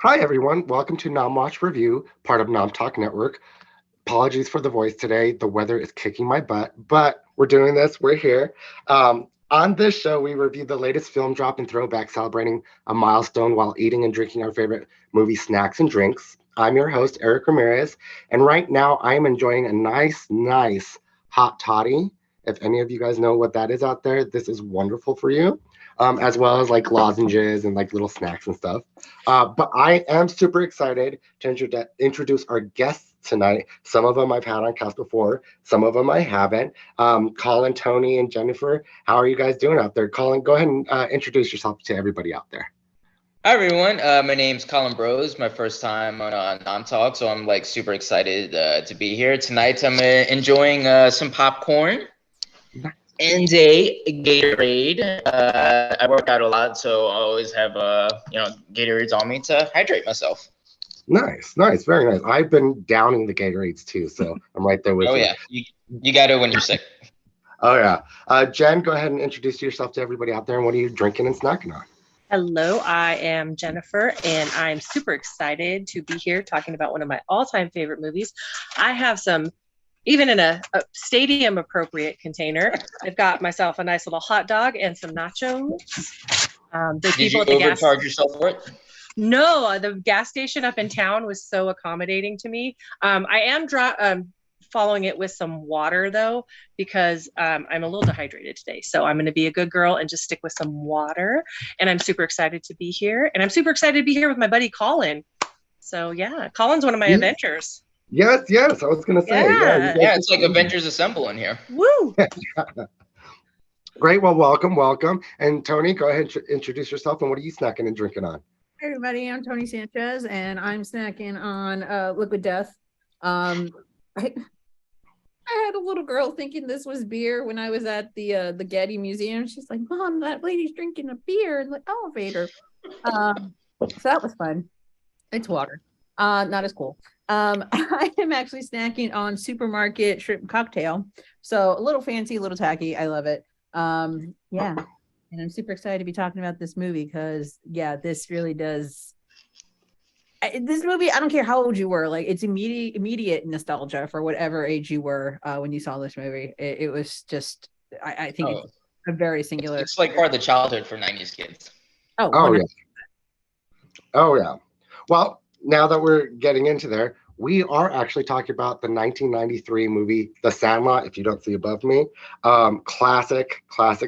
Hi, everyone. Welcome to Nom Watch Review, part of Nom Talk Network. Apologies for the voice today. The weather is kicking my butt, but we're doing this. We're here. On this show, we review the latest film drop and throwback celebrating a milestone while eating and drinking our favorite movie snacks and drinks. I'm your host, Erric Ramirez, and right now I am enjoying a nice hot toddy. If any of you guys know what that is out there, this is wonderful for you, as well as like lozenges and like little snacks and stuff. But I am super excited to introduce our guests tonight. Some of them I've had on cast before, some of them I haven't. Collin, Toni, and Jennifer, how are you guys doing out there? Collin, go ahead and introduce yourself to everybody out there. Hi everyone, my name's Collin Breaux. It's my first time on Nom Talk, so I'm like super excited to be here tonight. I'm enjoying some popcorn and a Gatorade. I work out a lot, so I always have Gatorades on me to hydrate myself. Nice, very nice. I've been downing the Gatorades too, so I'm right there with Oh you. yeah, you got it when you're sick. Oh yeah, Jen, go ahead and introduce yourself to everybody out there, and what are you drinking and snacking on? Hello, I am Jennifer, and I'm super excited to be here talking about one of my all-time favorite movies. I have some, even in a stadium appropriate container, I've got myself a nice little hot dog and some nachos. Did you overcharge yourself for it? No, the gas station up in town was so accommodating to me. I am following it with some water though, because I'm a little dehydrated today. So I'm going to be a good girl and just stick with some water. And I'm super excited to be here. And I'm super excited to be here with my buddy Collin. So yeah, Collin's one of my Avengers. Yes. I was going to say. Yeah, it's like Avengers Assemble in here. Woo! Great. Well, welcome. And Toni, go ahead and introduce yourself. And what are you snacking and drinking on? Hey everybody, I'm Toni Sanchez, and I'm snacking on Liquid Death. I had a little girl thinking this was beer when I was at the Getty Museum. She's like, "Mom, that lady's drinking a beer in the elevator." So that was fun. It's water. Not as cool. I am actually snacking on supermarket shrimp cocktail. So a little fancy, a little tacky. I love it. Yeah. And I'm super excited to be talking about this movie because, yeah, this really does. This movie, I don't care how old you were, like it's immediate nostalgia for whatever age you were when you saw this movie. It was just, I think it's a very singular. It's like part of the childhood for 90s kids. Oh yeah. Well, now that we're getting into there, we are actually talking about the 1993 movie, The Sandlot, if you don't see above me. Classic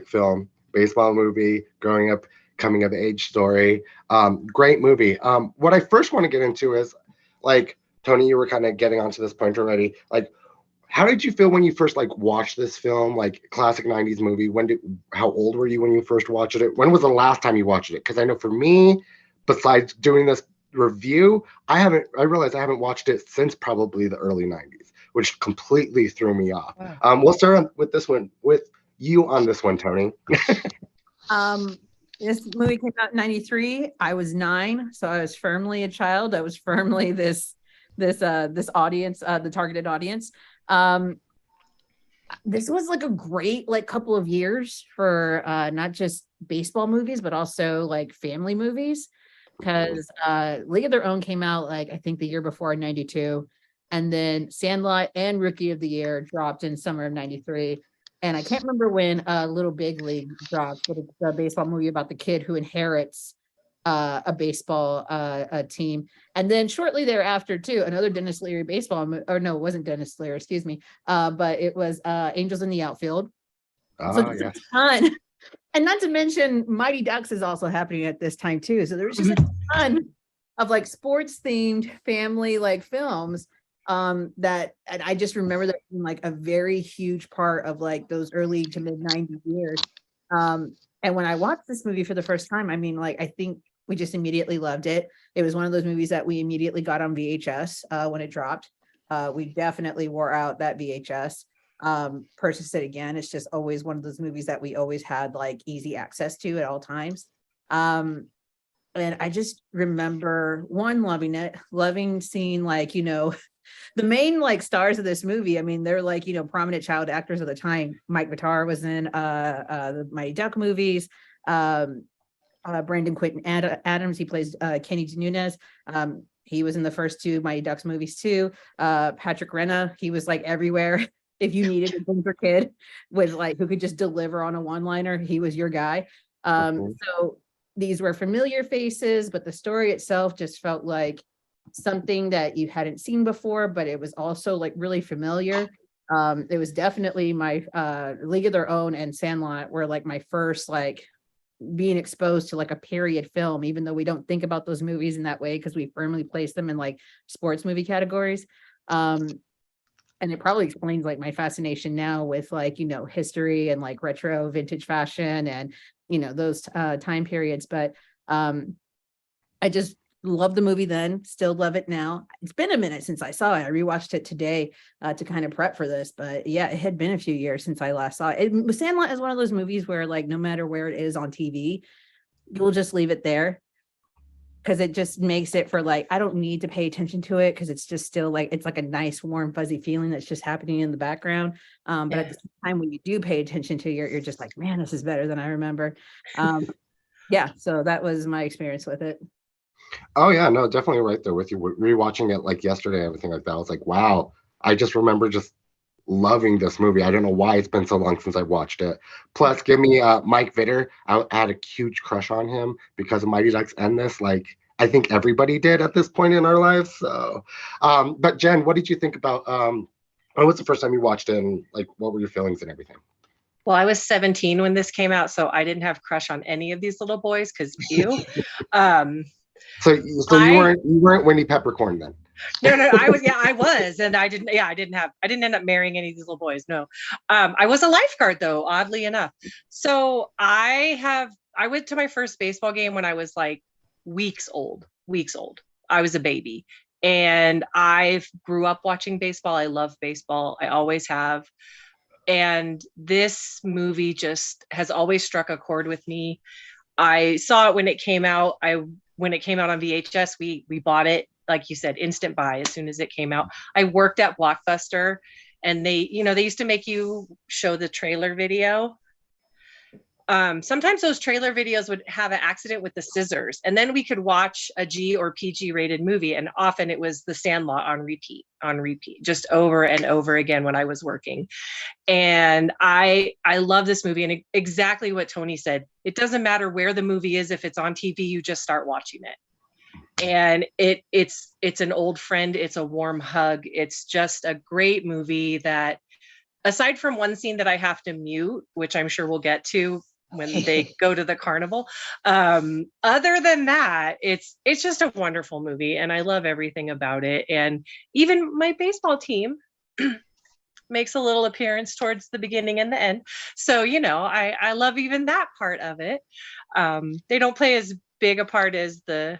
film, baseball movie, growing up, coming of age story. Great movie. What I first want to get into is, like, Toni, you were kind of getting onto this point already. Like, how did you feel when you first like watched this film, like classic 90s movie? How old were you when you first watched it? When was the last time you watched it? Because I know for me, besides doing this review, I realized I haven't watched it since probably the early 90s, which completely threw me off. Wow. We'll start with this one, with you on this one, Toni. This movie came out in 93. I was 9, so I was firmly a child. I was firmly this audience, the targeted audience. This was like a great couple of years for not just baseball movies, but also like family movies. Because League of Their Own came out I think the year before in 92, and then Sandlot and Rookie of the Year dropped in summer of 93. And I can't remember when Little Big League dropped, but it's a baseball movie about the kid who inherits a baseball team. And then shortly thereafter, too, another Dennis Leary baseball movie, or no, it wasn't Dennis Leary, excuse me, but it was Angels in the Outfield. So Yeah. a ton. And not to mention Mighty Ducks is also happening at this time, too. So there's just a ton of sports-themed family films. That, and I just remember that being a very huge part of those early to mid 90s years. And when I watched this movie for the first time, I mean, I think we just immediately loved it. It was one of those movies that we immediately got on VHS when it dropped. We definitely wore out that VHS, purchased it again. It's just always one of those movies that we always had easy access to at all times. And I just remember loving seeing the main stars of this movie. I mean, they're prominent child actors of the time. Mike Vitar was in the Mighty Duck movies. Brandon Quinton Adams. He plays Kenny Nunez. He was in the first two Mighty Ducks movies too. Patrick Renna, he was like everywhere. If you needed a ginger kid with like who could just deliver on a one-liner, he was your guy. So these were familiar faces, but the story itself just felt like something that you hadn't seen before, but it was also like really familiar. It was definitely my League of Their Own and Sandlot were like my first like being exposed to like a period film, even though we don't think about those movies in that way because we firmly place them in like sports movie categories. And it probably explains like my fascination now with like, you know, history and like retro vintage fashion and, you know, those time periods. But I just love the movie then, still love it now. It's been a minute since I saw it. I rewatched it today to kind of prep for this, but yeah, it had been a few years since I last saw it. Sandlot is one of those movies where like, no matter where it is on TV, you'll just leave it there because it just makes it for like, I don't need to pay attention to it because it's just still like, it's like a nice, warm, fuzzy feeling that's just happening in the background. But at the same time, when you do pay attention to it, you're just like, man, this is better than I remember. Yeah, so that was my experience with it. Oh yeah, no, definitely right there with you. Rewatching it like yesterday, everything like that. I was like, wow, I just remember just loving this movie. I don't know why it's been so long since I watched it. Plus, give me Mike Vitter. I had a huge crush on him because of Mighty Ducks and this. Like, I think everybody did at this point in our lives. So, but Jen, what did you think about? When was the first time you watched it, and like, what were your feelings and everything? Well, I was 17 when this came out, so I didn't have a crush on any of these little boys because ew. So you weren't Winnie Peppercorn then? No, I was, and I didn't end up marrying any of these little boys. No, I was a lifeguard though, oddly enough. So I went to my first baseball game when I was like weeks old. I was a baby, and I grew up watching baseball. I love baseball. I always have. And this movie just has always struck a chord with me. I saw it when it came out. When it came out on VHS, we bought it, like you said, instant buy as soon as it came out. I worked at Blockbuster, and they used to make you show the trailer video. Sometimes those trailer videos would have an accident with the scissors, and then we could watch a G or PG rated movie. And often it was The Sandlot on repeat, just over and over again when I was working. And I love this movie, and exactly what Toni said. It doesn't matter where the movie is. If it's on TV, you just start watching it. And it's an old friend. It's a warm hug. It's just a great movie that, aside from one scene that I have to mute, which I'm sure we'll get to when they go to the carnival. Other than that, it's just a wonderful movie, and I love everything about it. And even my baseball team makes a little appearance towards the beginning and the end. So, I love even that part of it. They don't play as big a part as the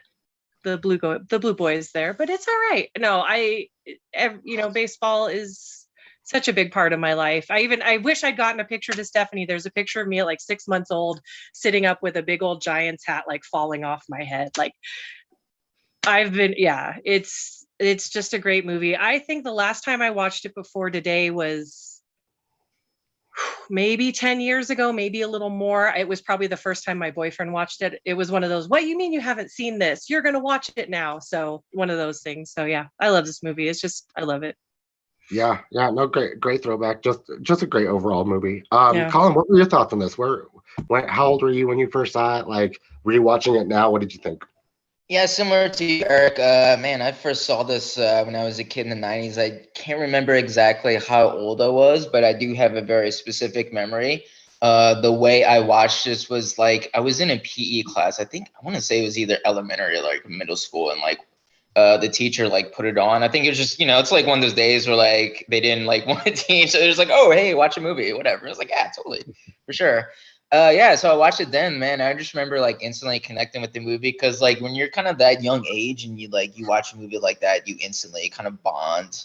blue boys there, but it's all right. No, baseball is such a big part of my life. I wish I'd gotten a picture to Stephanie. There's a picture of me at like 6 months old, sitting up with a big old Giants hat, like falling off my head. Like it's just a great movie. I think the last time I watched it before today was maybe 10 years ago, maybe a little more. It was probably the first time my boyfriend watched it. It was one of those, what, you mean you haven't seen this? You're going to watch it now. So one of those things. So yeah, I love this movie. I love it. Yeah, no, great throwback. Just a great overall movie. Collin, what were your thoughts on this? How old were you when you first saw it? Like, rewatching it now, what did you think? Yeah, similar to you, Eric. Man, I first saw this when I was a kid in the 90s. I can't remember exactly how old I was, but I do have a very specific memory. The way I watched this was like I was in a PE class. I want to say it was either elementary or like middle school, and like the teacher like put it on. I think it was just, it's like one of those days where like they didn't like want to teach. So they're just like, oh, hey, watch a movie, whatever. I was like, yeah, totally, for sure. So I watched it then, man. I just remember like instantly connecting with the movie because like when you're kind of that young age and you watch a movie like that, you instantly kind of bond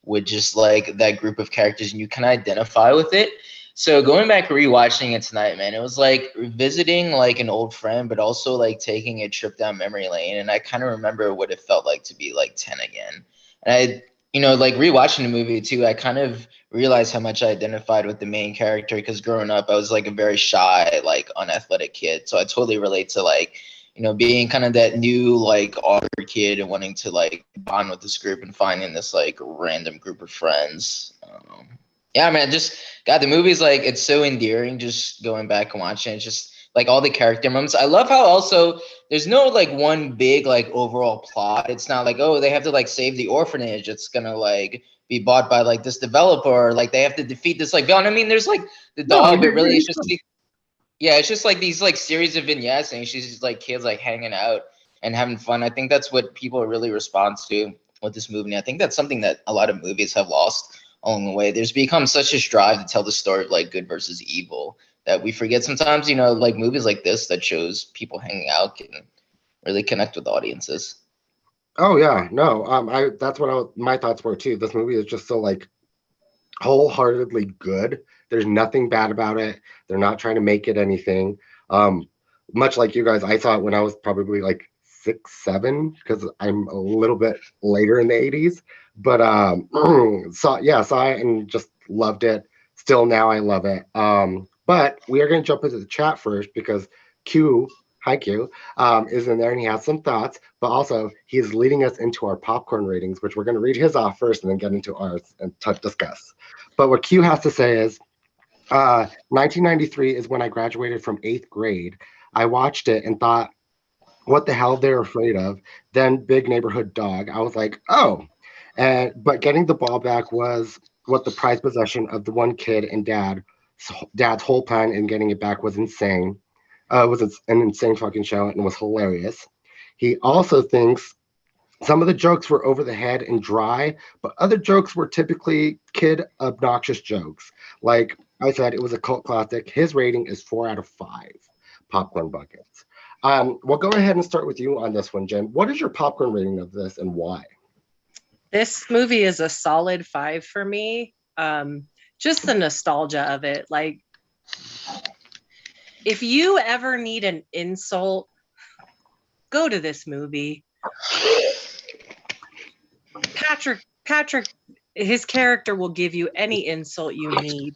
with just like that group of characters and you can identify with it. So going back and rewatching it tonight, man, it was like visiting like an old friend, but also like taking a trip down memory lane. And I kind of remember what it felt like to be like 10 again. And you know, like rewatching the movie too, I kind of realized how much I identified with the main character because growing up, I was like a very shy, like unathletic kid. So I totally relate to like, you know, being kind of that new like awkward kid and wanting to like bond with this group and finding this like random group of friends. Yeah, man, just God, the movie's like it's so endearing. Just going back and watching it, just like all the character moments. I love how also there's no like one big like overall plot. It's not like, oh, they have to like save the orphanage. It's gonna like be bought by like this developer, or like they have to defeat this like villain. I mean, there's like the dog, but really it's just yeah, it's just like these like series of vignettes, and it's just like kids like hanging out and having fun. I think that's what people really respond to with this movie. And I think that's something that a lot of movies have lost along the way. There's become such a drive to tell the story of like good versus evil that we forget sometimes, you know, like movies like this that shows people hanging out can really connect with audiences. Oh yeah, no, that's what my thoughts were too. This movie is just so like wholeheartedly good. There's nothing bad about it. They're not trying to make it anything. Much like you guys, I saw it when I was probably like 6, 7, because I'm a little bit later in the 80s. But saw it and just loved it. Still now I love it. But we are gonna jump into the chat first because Q, hi Q, is in there and he has some thoughts, but also he's leading us into our popcorn ratings, which we're gonna read his off first and then get into ours and discuss. But what Q has to say is 1993 is when I graduated from 8th grade. I watched it and thought, what the hell they're afraid of? Then Big Neighborhood Dog. I was like, oh. But getting the ball back was what the prized possession of the one kid and dad's whole plan in getting it back was insane. It was an insane fucking show and was hilarious. He also thinks some of the jokes were over the head and dry, but other jokes were typically kid obnoxious jokes. Like I said, it was a cult classic. His rating is 4 out of 5 popcorn buckets. We'll go ahead and start with you on this one, Jen. What is your popcorn rating of this and why? This movie is a solid 5 for me. Just the nostalgia of it. Like, if you ever need an insult, go to this movie. Patrick, his character will give you any insult you need.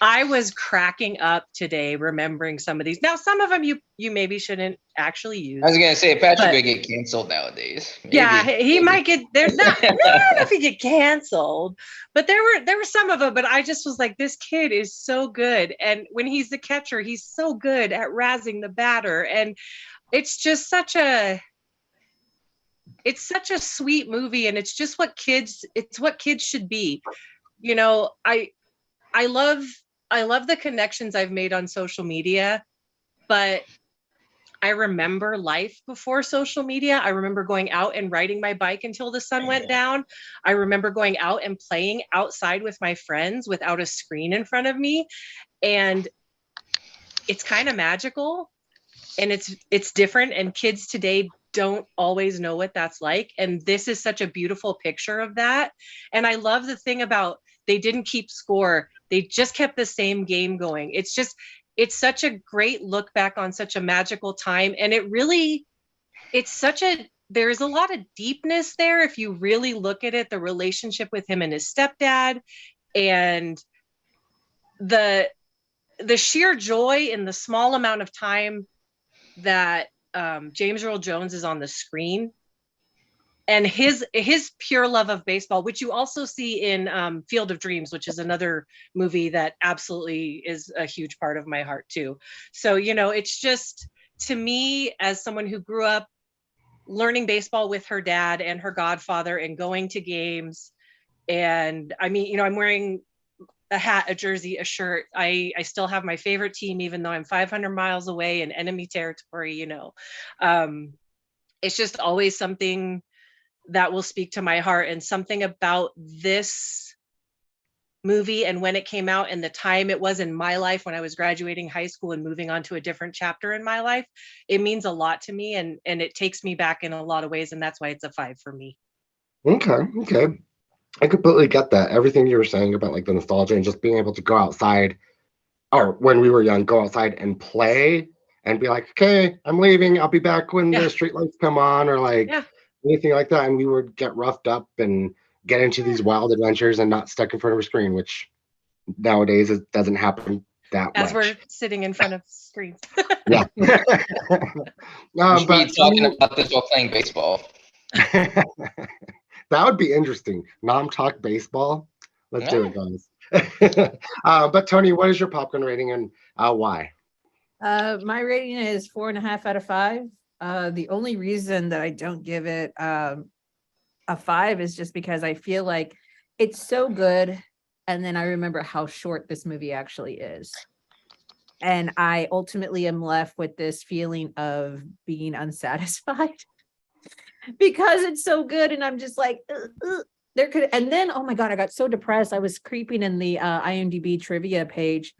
I was cracking up today remembering some of these. Now, some of them you maybe shouldn't actually use. I was gonna say Patrick would get canceled nowadays. Maybe. Yeah, he might get there. Not if he get canceled, but there were some of them. But I just was like, this kid is so good, and when he's the catcher, he's so good at razzing the batter, and it's just such a sweet movie, and it's just what kids should be. You know, I love the connections I've made on social media, but I remember life before social media. I remember going out and riding my bike until the sun went down. I remember going out and playing outside with my friends without a screen in front of me. And it's kind of magical, and it's different, and kids today don't always know what that's like. And this is such a beautiful picture of that. And I love the thing about they didn't keep score. They just kept the same game going. It's such a great look back on such a magical time. And there's a lot of deepness there. If you really look at it, the relationship with him and his stepdad, and the sheer joy in the small amount of time that James Earl Jones is on the screen, and his pure love of baseball, which you also see in Field of Dreams, which is another movie that absolutely is a huge part of my heart too. So, you know, it's just, to me, as someone who grew up learning baseball with her dad and her godfather and going to games, and I mean, you know, I'm wearing a hat, a jersey, a shirt. I still have my favorite team, even though I'm 500 miles away in enemy territory, you know. It's just always something that will speak to my heart, and something about this movie and when it came out and the time it was in my life when I was graduating high school and moving on to a different chapter in my life, it means a lot to me, and it takes me back in a lot of ways, and that's why it's a 5 for me. Okay. I completely get that. Everything you were saying about like the nostalgia and just being able to go outside, or when we were young, go outside and play and be like, okay, I'm leaving. I'll be back when the street lights come on, or like anything like that, and we would get roughed up and get into these wild adventures and not stuck in front of a screen, which nowadays it doesn't happen that As we're much. sitting in front of screens. Yeah. We should be But talking about this while playing baseball. that would be interesting. Nom Talk baseball. Let's do it, guys. But Toni, what is your popcorn rating and why? My rating is 4.5 out of 5. The only reason that I don't give it a 5 is just because I feel like it's so good, and then I remember how short this movie actually is. And I ultimately am left with this feeling of being unsatisfied because it's so good. And I'm just like, there could, and then, oh my God, I got so depressed. I was creeping in the IMDb trivia page.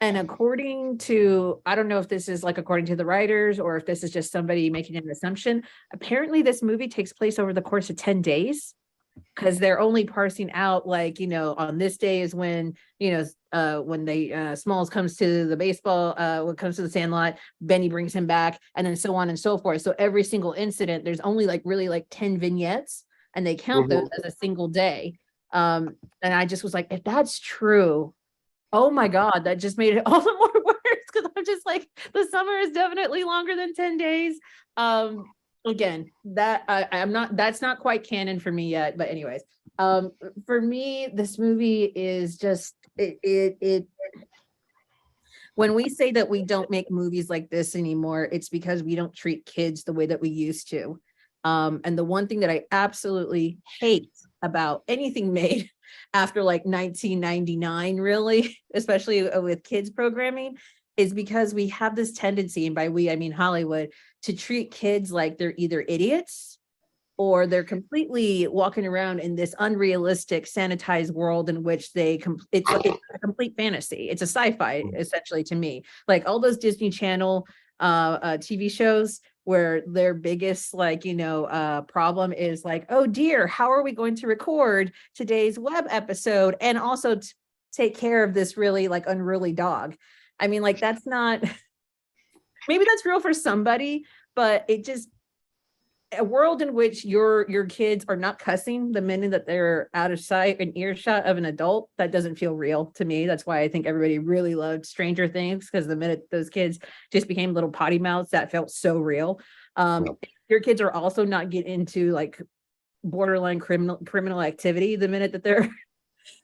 And according to, I don't know if this is like according to the writers or if this is just somebody making an assumption, apparently this movie takes place over the course of 10 days. Because they're only parsing out, like, on this day is when, when they Smalls comes to the baseball, when it comes to the Sandlot, Benny brings him back, and then so on and so forth. So every single incident, there's only really 10 vignettes, and they count those as a single day. And I just was like, if that's true, oh my God, that just made it all the more worse, because I'm just like, the summer is definitely longer than 10 days. Again, that I'm not, that's not quite canon for me yet, but anyways, for me, this movie is just it when we say that we don't make movies like this anymore, it's because we don't treat kids the way that we used to. And the one thing that I absolutely hate about anything made after like 1999, really, especially with kids programming, is because we have this tendency, and by we, I mean Hollywood, to treat kids like they're either idiots or they're completely walking around in this unrealistic, sanitized world in which it's a complete fantasy. It's a sci-fi, essentially, to me. Like all those Disney Channel TV shows where their biggest problem is like, oh dear, how are we going to record today's web episode and also take care of this really like unruly dog? I mean, like, that's not, maybe that's real for somebody, but it just, a world in which your kids are not cussing the minute that they're out of sight and earshot of an adult, that doesn't feel real to me. That's why I think everybody really loved Stranger Things, because the minute those kids just became little potty mouths, that felt so real. Your kids are also not getting into like borderline criminal activity the minute that they're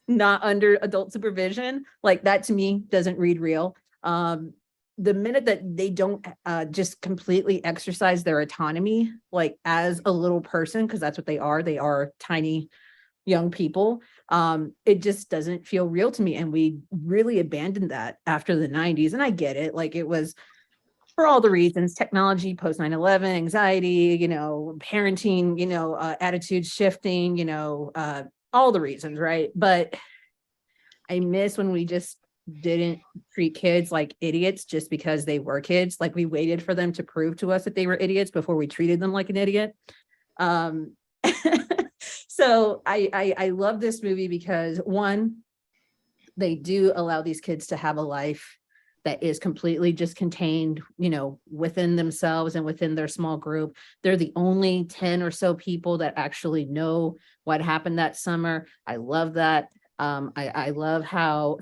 not under adult supervision. Like, that to me doesn't read real. The minute that they don't just completely exercise their autonomy, like as a little person, because that's what they are tiny young people, it just doesn't feel real to me. And we really abandoned that after the 90s. And I get it, like, it was for all the reasons: technology, post 9/11, anxiety, parenting, attitudes shifting, all the reasons, right? But I miss when we just didn't treat kids like idiots just because they were kids. Like, we waited for them to prove to us that they were idiots before we treated them like an idiot. So I love this movie because, one, they do allow these kids to have a life that is completely just contained, within themselves and within their small group. They're the only 10 or so people that actually know what happened that summer. I love that. I love how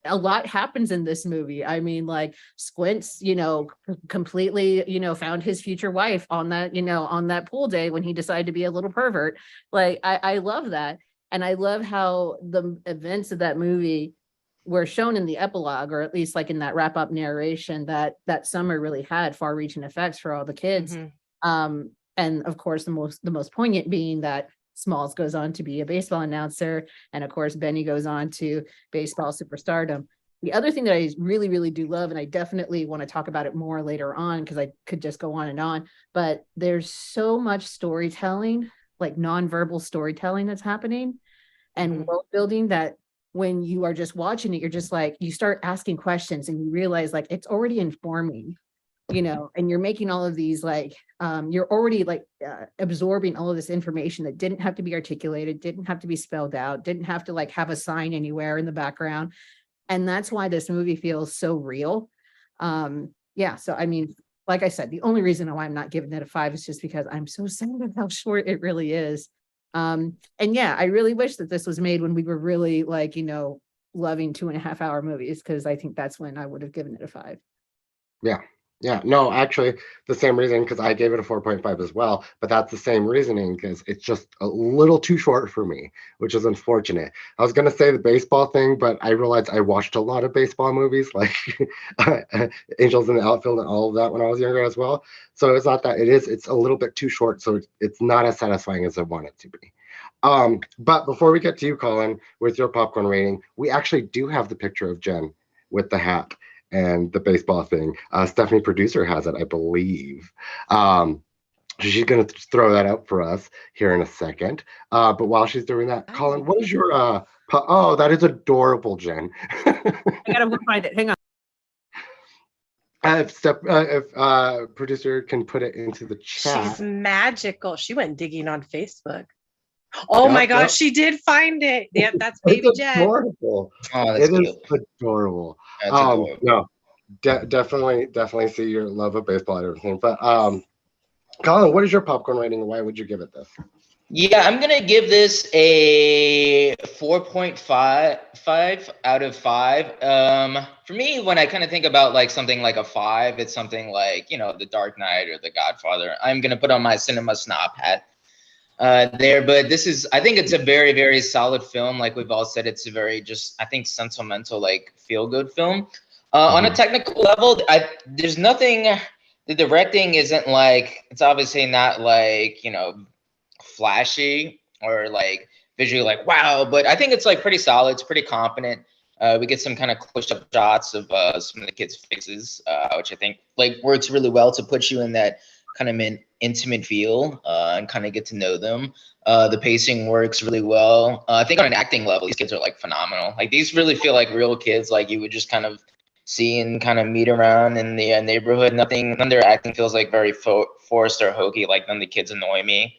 a lot happens in this movie. I mean, like, Squints, completely, found his future wife on that pool day when he decided to be a little pervert. Like, I love that. And I love how the events of that movie were shown in the epilogue, or at least like in that wrap up narration, that summer really had far reaching effects for all the kids. And of course, the most poignant being that Smalls goes on to be a baseball announcer, and of course Benny goes on to baseball superstardom. The other thing that I really, really do love, and I definitely want to talk about it more later on because I could just go on and on, but there's so much storytelling, like nonverbal storytelling, that's happening, and world building, that when you are just watching it, you're just like, you start asking questions and you realize like it's already informing, and you're making all of these like, you're already like absorbing all of this information that didn't have to be articulated, didn't have to be spelled out, didn't have to like have a sign anywhere in the background. And that's why this movie feels so real. So I mean, like I said, the only reason why I'm not giving it a 5 is just because I'm so sad of how short it really is. And yeah, I really wish that this was made when we were really like, loving 2.5 hour movies, because I think that's when I would have given it a 5. Yeah, no, actually, the same reason, because I gave it a 4.5 as well, but that's the same reasoning, because it's just a little too short for me, which is unfortunate. I was going to say the baseball thing, but I realized I watched a lot of baseball movies, like Angels in the Outfield and all of that when I was younger as well. So it's not that it's a little bit too short, so it's not as satisfying as I want it to be. But before we get to you, Collin, with your popcorn rating, we actually do have the picture of Jen with the hat and the baseball thing. Stephanie, producer, has it, I believe. She's going to throw that up for us here in a second. But while she's doing that, Collin, what is your oh, that is adorable, Jen. I gotta go find it. Hang on. If producer can put it into the chat. She's magical. She went digging on Facebook. Oh my gosh, she did find it. Yep, that's baby Jen. Adorable. Oh, that's cute. Is adorable. That's adorable. No, definitely see your love of baseball and everything. But Collin, what is your popcorn rating and why would you give it this? Yeah, I'm gonna give this a 4.5 out of 5. For me, when I kind of think about like something like a 5, it's something like The Dark Knight or The Godfather. I'm gonna put on my cinema snob hat there, but I think it's a very, very solid film. Like we've all said, it's a very I think sentimental, like feel good film. On a technical level, there's nothing. The directing isn't like, it's obviously not like flashy or like visually like wow, but I think it's like pretty solid. It's pretty competent. We get some kind of close-up shots of some of the kids' faces, which I think like works really well to put you in that kind of intimate feel and kind of get to know them. The pacing works really well. I think on an acting level, these kids are like phenomenal. Like these really feel like real kids, like you would just kind of see and kind of meet around in the neighborhood. None of their acting feels like very forced or hokey. Like none of the kids annoy me.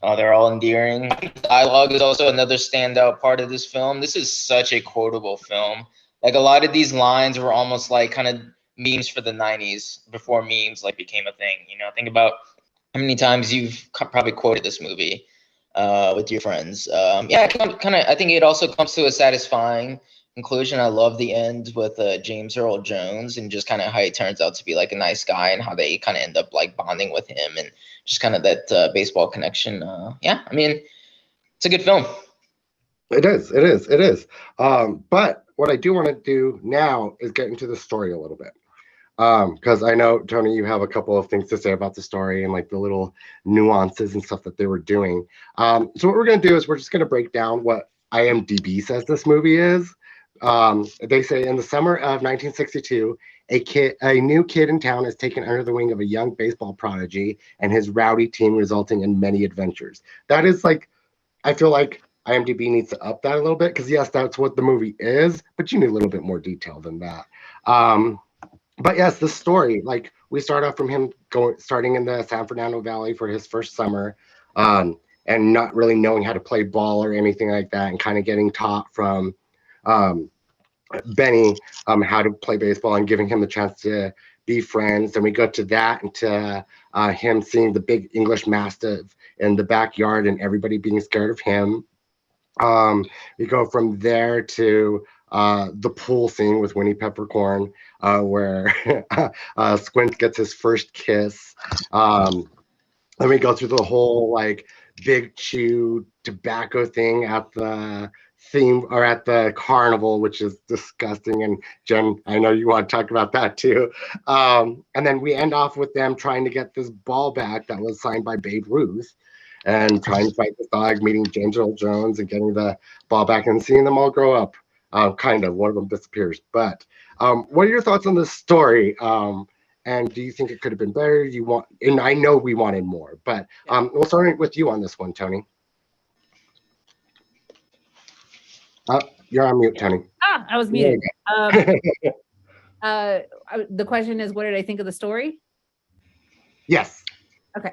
They're all endearing. Dialogue is also another standout part of this film. This is such a quotable film. Like a lot of these lines were almost like kind of memes for the 90s before memes like became a thing. Think about how many times you've probably quoted this movie with your friends. Yeah, I think it also comes to a satisfying conclusion. I love the end with James Earl Jones and just kind of how he turns out to be like a nice guy and how they kind of end up like bonding with him and just kind of that baseball connection. Yeah, I mean, it's a good film. It is. But what I do want to do now is get into the story a little bit. Because I know, Toni, you have a couple of things to say about the story and like the little nuances and stuff that they were doing. So what we're going to do is we're just going to break down what IMDb says this movie is. They say in the summer of 1962, a new kid in town is taken under the wing of a young baseball prodigy and his rowdy team, resulting in many adventures. That is like, I feel like IMDb needs to up that a little bit because yes, that's what the movie is, but you need a little bit more detail than that. But yes, the story, like we start off from him starting in the San Fernando Valley for his first summer, and not really knowing how to play ball or anything like that, and kind of getting taught from Benny how to play baseball and giving him the chance to be friends. And we go to that and to him seeing the big English Mastiff in the backyard and everybody being scared of him. We go from there to the pool scene with Winnie Peppercorn, where Squint gets his first kiss. Then we go through the whole like big chew tobacco thing at the theme or at the carnival, which is disgusting. And Jen, I know you want to talk about that too. And then we end off with them trying to get this ball back that was signed by Babe Ruth, and trying to fight the dog, meeting James Earl Jones and getting the ball back and seeing them all grow up. Kind of, one of them disappears. But what are your thoughts on this story? And do you think it could have been better? And I know we wanted more, but we'll start with you on this one, Toni. You're on mute, Toni. I was muted. The question is, what did I think of the story? Yes. Okay.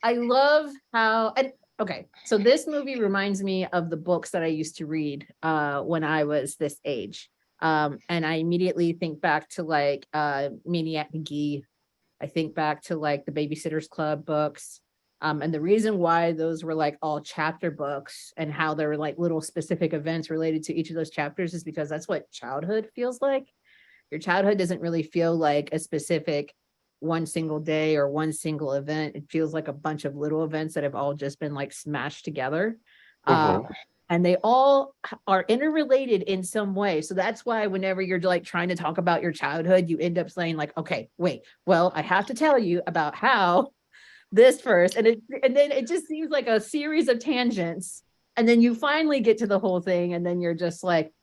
I love how, okay, so this movie reminds me of the books that I used to read when I was this age. And I immediately think back to like Maniac McGee. I think back to like the Babysitter's Club books. And the reason why those were like all chapter books and how there were like little specific events related to each of those chapters is because that's what childhood feels like. Your childhood doesn't really feel like a specific one single day or one single event. It feels like a bunch of little events that have all just been like smashed together. And they all are interrelated in some way. So that's why whenever you're like trying to talk about your childhood, you end up saying like, okay, wait, well, I have to tell you about how this first, and then it just seems like a series of tangents, and then you finally get to the whole thing, and then you're just like,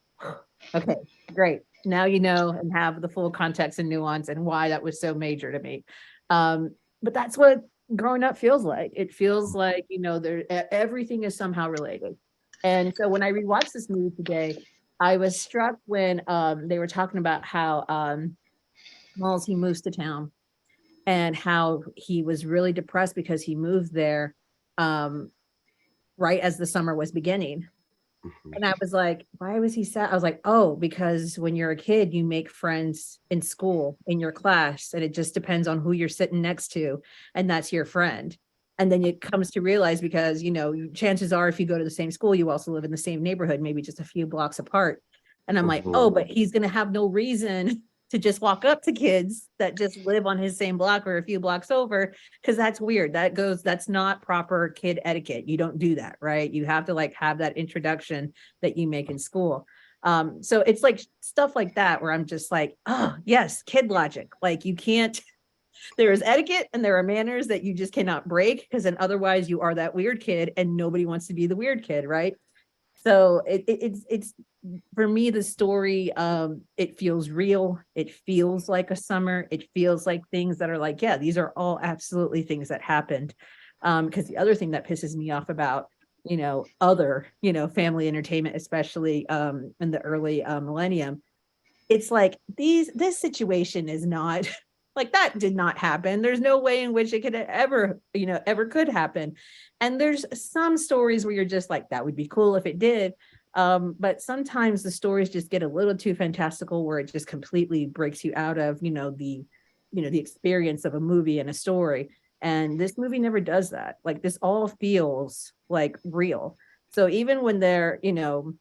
okay, great, now you know and have the full context and nuance and why that was so major to me. But that's what growing up feels like. It feels like, you know, everything is somehow related. And so when I rewatched this movie today, I was struck when they were talking about how Miles, he moves to town, and how he was really depressed because he moved there right as the summer was beginning. And I was like, why was he sad? I was like, oh, because when you're a kid, you make friends in school, in your class, and it just depends on who you're sitting next to, and that's your friend. And then it comes to realize, because, you know, chances are if you go to the same school, you also live in the same neighborhood, maybe just a few blocks apart. And I'm like, oh, but he's going to have no reason to just walk up to kids that just live on his same block or a few blocks over, because that's weird. That's not proper kid etiquette. You don't do that, right? You have to like have that introduction that you make in school. So it's like stuff like that where I'm just like, oh yes, kid logic. Like you can't, there is etiquette and there are manners that you just cannot break, because then otherwise you are that weird kid and nobody wants to be the weird kid, right? So it's for me, the story, it feels real. It feels like a summer. It feels like things that are like, yeah, these are all absolutely things that happened. Because the other thing that pisses me off about, you know, other, you know, family entertainment, especially in the early millennium, it's like this situation is not like, that did not happen. There's no way in which it could ever, you know, ever could happen. And there's some stories where you're just like, that would be cool if it did. But sometimes the stories just get a little too fantastical, where it just completely breaks you out of, you know, the experience of a movie and a story. And this movie never does that. Like, this all feels like real. So even when they're, you know,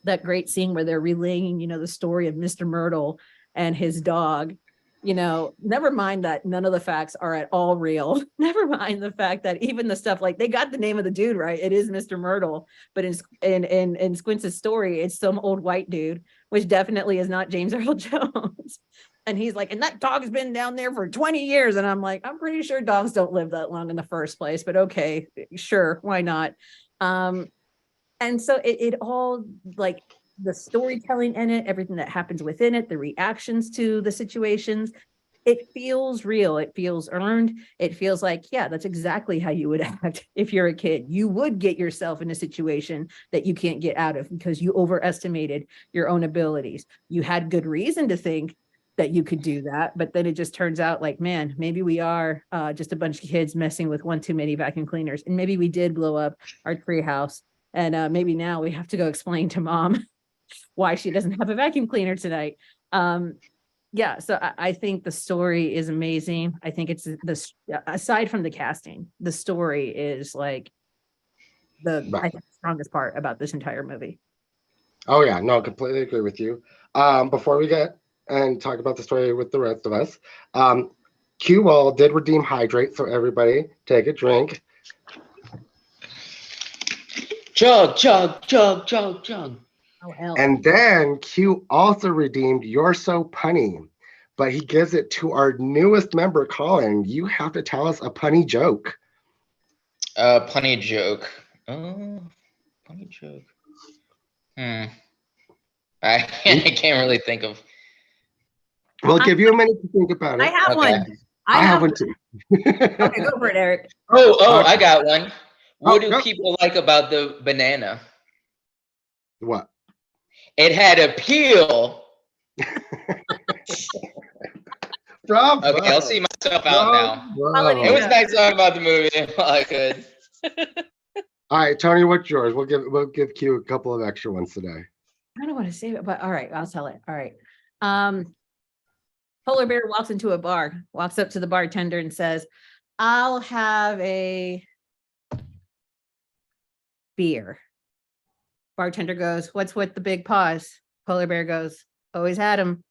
that great scene where they're relaying, you know, the story of Mr. Myrtle and his dog, you know, never mind that none of the facts are at all real. Never mind the fact that even the stuff, like, they got the name of the dude right. It is Mr. Myrtle, but in Squints' story, it's some old white dude, which definitely is not James Earl Jones. And he's like, and that dog's been down there for 20 years. And I'm like, I'm pretty sure dogs don't live that long in the first place, but okay, sure, why not? And so it all, like, the storytelling in it, everything that happens within it, the reactions to the situations, it feels real. It feels earned. It feels like, yeah, that's exactly how you would act if you're a kid. You would get yourself in a situation that you can't get out of because you overestimated your own abilities. You had good reason to think that you could do that, but then it just turns out like, man, maybe we are just a bunch of kids messing with one too many vacuum cleaners, and maybe we did blow up our treehouse, and maybe now we have to go explain to mom why she doesn't have a vacuum cleaner tonight. Yeah, so I think the story is amazing. I think it's this, aside from the casting, the story is like I think the strongest part about this entire movie. Oh yeah, no, completely agree with you. Before we get and talk about the story with the rest of us, Q Wall did redeem hydrate, so everybody take a drink. Chug, chug, chug, chug, chug. Oh, hell. And then Q also redeemed You're So Punny, but he gives it to our newest member, Collin. You have to tell us a punny joke. Punny joke. Oh, punny joke. I can't really think of. We'll give you a minute to think about it. I have one. I have one too. Okay, go for it, Eric. Oh, I got one. What do people like about the banana? What? It had a peel. Bravo. Okay, I'll see myself out now. Bravo. It was nice talking about the movie while I could. All right, Toni, what's yours? We'll give Q a couple of extra ones today. I don't want to say it, but all right, I'll tell it. All right. Polar bear walks into a bar, walks up to the bartender and says, "I'll have a beer." Bartender goes, "What's with the big paws?" Polar bear goes, "Always had them."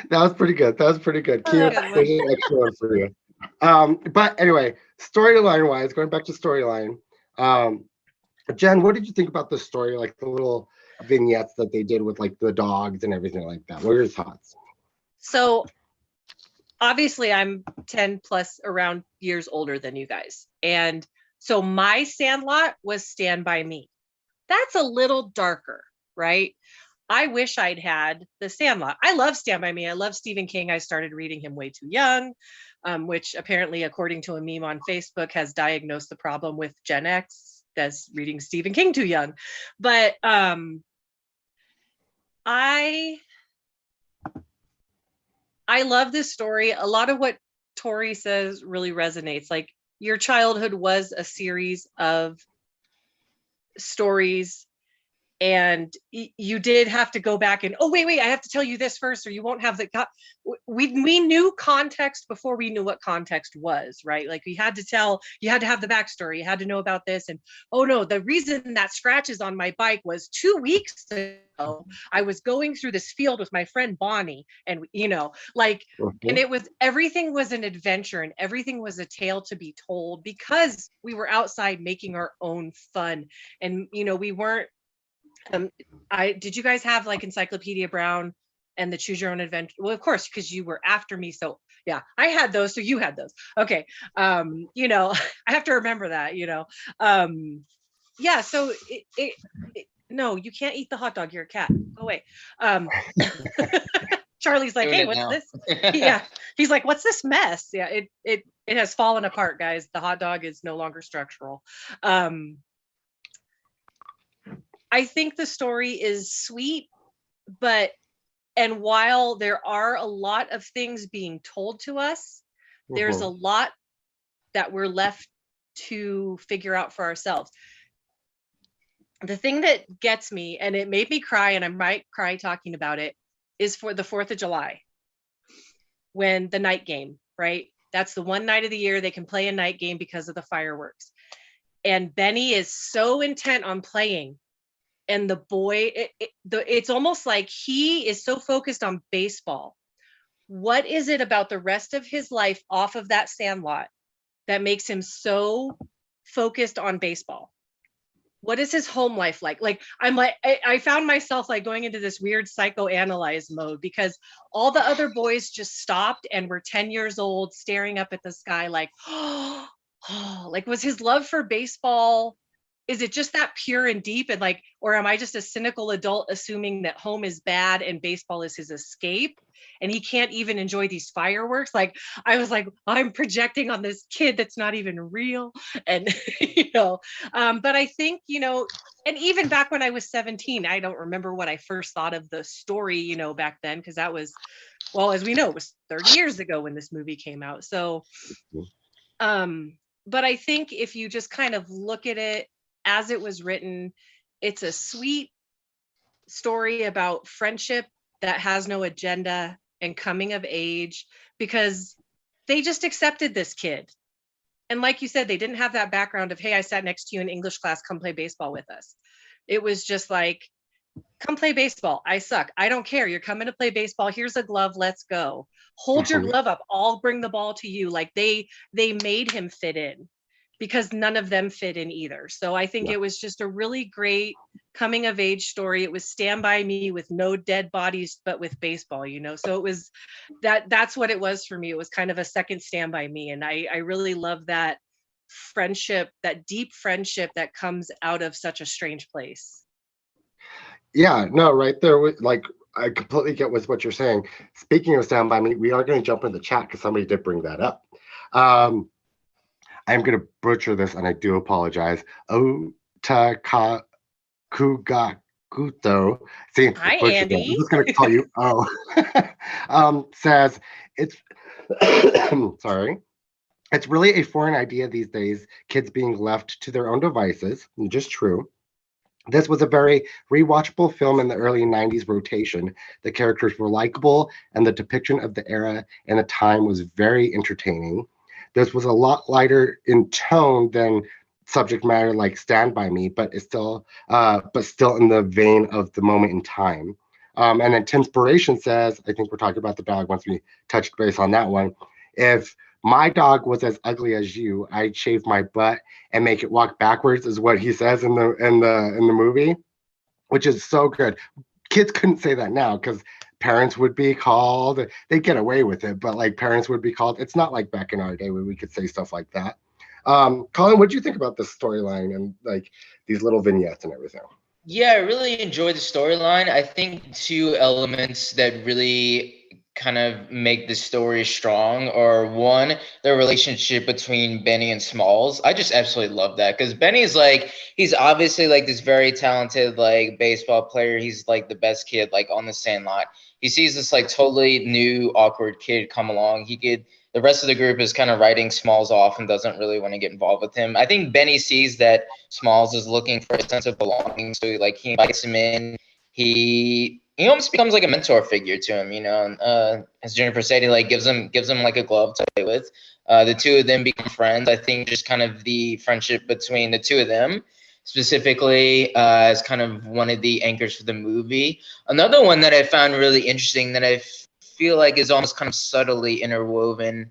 That was pretty good. That was pretty good. Kia, Good one. there's an extra one for you. But anyway, storyline wise, going back to storyline, Jen, what did you think about the story? Like the little vignettes that they did with like the dogs and everything like that. What are your thoughts? So obviously I'm 10 plus around years older than you guys. And so my Sandlot was Stand By Me. That's a little darker, right? I wish I'd had the Sandlot. I love Stand By Me. I love Stephen King. I started reading him way too young, which apparently, according to a meme on Facebook, has diagnosed the problem with Gen X as reading Stephen King too young. But I love this story. A lot of what Tori says really resonates. Like, your childhood was a series of stories, and you did have to go back and, oh, wait, I have to tell you this first, or you won't have the we knew context before we knew what context was, right? Like, you had to have the backstory, you had to know about this. And oh no, the reason that scratch is on my bike was 2 weeks ago, I was going through this field with my friend Bonnie, and and it was, everything was an adventure and everything was a tale to be told, because we were outside making our own fun. And we weren't, did you guys have like Encyclopedia Brown and the Choose Your Own Adventure? Well, of course, because you were after me. So yeah, I had those. So you had those. Okay. I have to remember that, yeah. So no, you can't eat the hot dog. You're a cat. Go away. Charlie's like, hey, what's this? Yeah. He's like, what's this mess? Yeah. It has fallen apart, guys. The hot dog is no longer structural. I think the story is sweet, and while there are a lot of things being told to us, there's a lot that we're left to figure out for ourselves. The thing that gets me, and it made me cry, and I might cry talking about it, is for the 4th of July, when the night game, right? That's the one night of the year they can play a night game because of the fireworks. And Benny is so intent on playing. And the boy, it's almost like he is so focused on baseball. What is it about the rest of his life off of that Sandlot that makes him so focused on baseball? What is his home life like? Like, I found myself like going into this weird psychoanalyze mode, because all the other boys just stopped and were 10 years old, staring up at the sky like, oh, like, was his love for baseball, is it just that pure and deep, and like, or am I just a cynical adult assuming that home is bad and baseball is his escape, and he can't even enjoy these fireworks? Like, I was like, I'm projecting on this kid that's not even real. And but I think, and even back when I was 17, I don't remember what I first thought of the story, back then, because that was, well, as we know, it was 30 years ago when this movie came out. So but I think if you just kind of look at it as it was written, it's a sweet story about friendship that has no agenda and coming of age, because they just accepted this kid. And like you said, they didn't have that background of, hey, I sat next to you in English class, come play baseball with us. It was just like, come play baseball. I suck. I don't care. You're coming to play baseball. Here's a glove. Let's go. Hold your glove up. I'll bring the ball to you. Like, they made him fit in, because none of them fit in either. So I think it was just a really great coming of age story. It was Stand By Me with no dead bodies, but with baseball, So it was that's what it was for me. It was kind of a second Stand By Me. And I really love that friendship, that deep friendship that comes out of such a strange place. Yeah, no, right there. Like, I completely get with what you're saying. Speaking of Stand By Me, we are going to jump in the chat because somebody did bring that up. I'm going to butcher this, and I do apologize. Otakakugakuto. See, hi, Andy. I'm just going to call you O. Says, it's, sorry. It's really a foreign idea these days, kids being left to their own devices, which is true. This was a very rewatchable film in the early 90s rotation. The characters were likable, and the depiction of the era and the time was very entertaining. This was a lot lighter in tone than subject matter like Stand By Me, but still in the vein of the moment in time. And then Tinspiration says, I think we're talking about the dog once we touched base on that one. If my dog was as ugly as you, I'd shave my butt and make it walk backwards, is what he says in the movie, which is so good. Kids couldn't say that now because parents would be called. They get away with it, but like parents would be called. It's not like back in our day where we could say stuff like that. Collin, what do you think about this storyline and like these little vignettes and everything? Yeah, I really enjoyed the storyline. I think two elements that really kind of make the story strong are one, the relationship between Benny and Smalls. I just absolutely love that because Benny's like, he's obviously like this very talented like baseball player. He's like the best kid like on the Sandlot. He sees this like totally new awkward kid come along. The rest of the group is kind of writing Smalls off and doesn't really want to get involved with him. I think Benny sees that Smalls is looking for a sense of belonging, so like he invites him in. He almost becomes like a mentor figure to him, you know. As Jennifer said, he like gives him like a glove to play with. The two of them become friends. I think just kind of the friendship between the two of them specifically is kind of one of the anchors for the movie. Another one that I found really interesting that I feel like is almost kind of subtly interwoven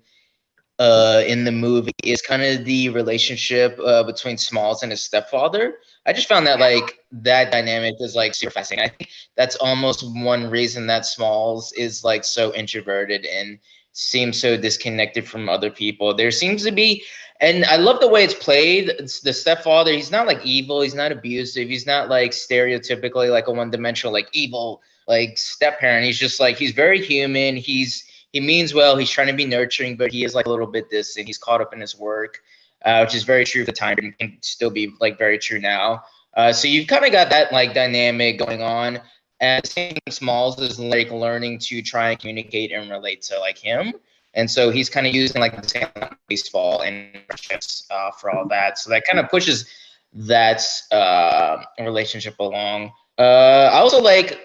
in the movie is kind of the relationship between Smalls and his stepfather. I just found that like that dynamic is like super fascinating. I think that's almost one reason that Smalls is like so introverted and seems so disconnected from other people. There seems to be, and I love the way it's played. It's the stepfather, he's not like evil, he's not abusive, he's not like stereotypically like a one-dimensional like evil like step parent. He's just like, he's very human. He means well. He's trying to be nurturing, but he is like a little bit distant. He's caught up in his work, which is very true at the time and can still be like very true now. So you've kind of got that like dynamic going on. And Smalls is like learning to try and communicate and relate to like him. And so he's kind of using like the same baseball and for all that. So that kind of pushes that relationship along. I also like,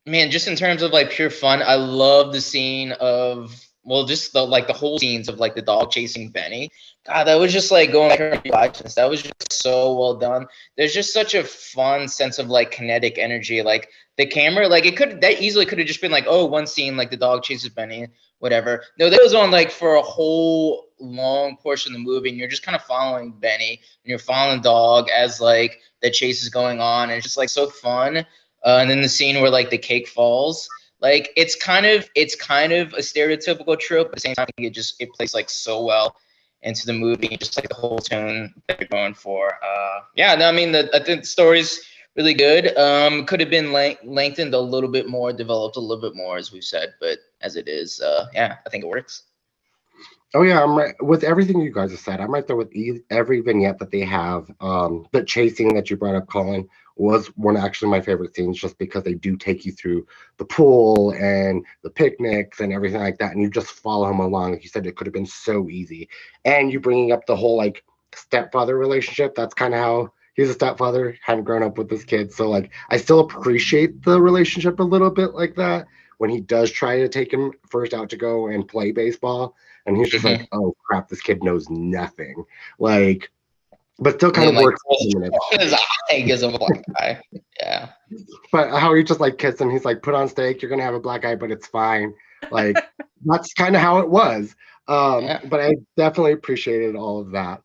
man, just in terms of like pure fun, I love the scene of, well, just the like the whole scenes of like the dog chasing Benny. God, that was just like going back and watching this. That was just so well done. There's just such a fun sense of like kinetic energy. Like the camera, like that easily could have just been like, oh, one scene, like the dog chases Benny, whatever. No, that was on like for a whole long portion of the movie, and you're just kind of following Benny and you're following the dog as like the chase is going on, and it's just like so fun. And then the scene where like the cake falls, like it's kind of a stereotypical trope, but at the same time it plays like so well into the movie, just like the whole tone that they're going for. Yeah, no, I mean I think the story's really good. Could have been lengthened a little bit more, developed a little bit more, as we've said, but as it is, yeah, I think it works. Oh yeah, I'm right with everything you guys have said. I'm right there with every vignette that they have. The chasing that you brought up, Collin, was one actually my favorite scenes, just because they do take you through the pool and the picnics and everything like that, and you just follow him along. Like you said, it could have been so easy. And you bringing up the whole like stepfather relationship. That's kind of how he's a stepfather, hadn't grown up with this kid, so like I still appreciate the relationship a little bit like that when he does try to take him first out to go and play baseball. And he's just like, oh crap, this kid knows nothing. Like, but still kind of like, works. His eye gives him a black eye. Yeah. But how he just like kissing, he's like, put on steak, you're gonna have a black eye, but it's fine. Like, that's kind of how it was. Yeah. But I definitely appreciated all of that.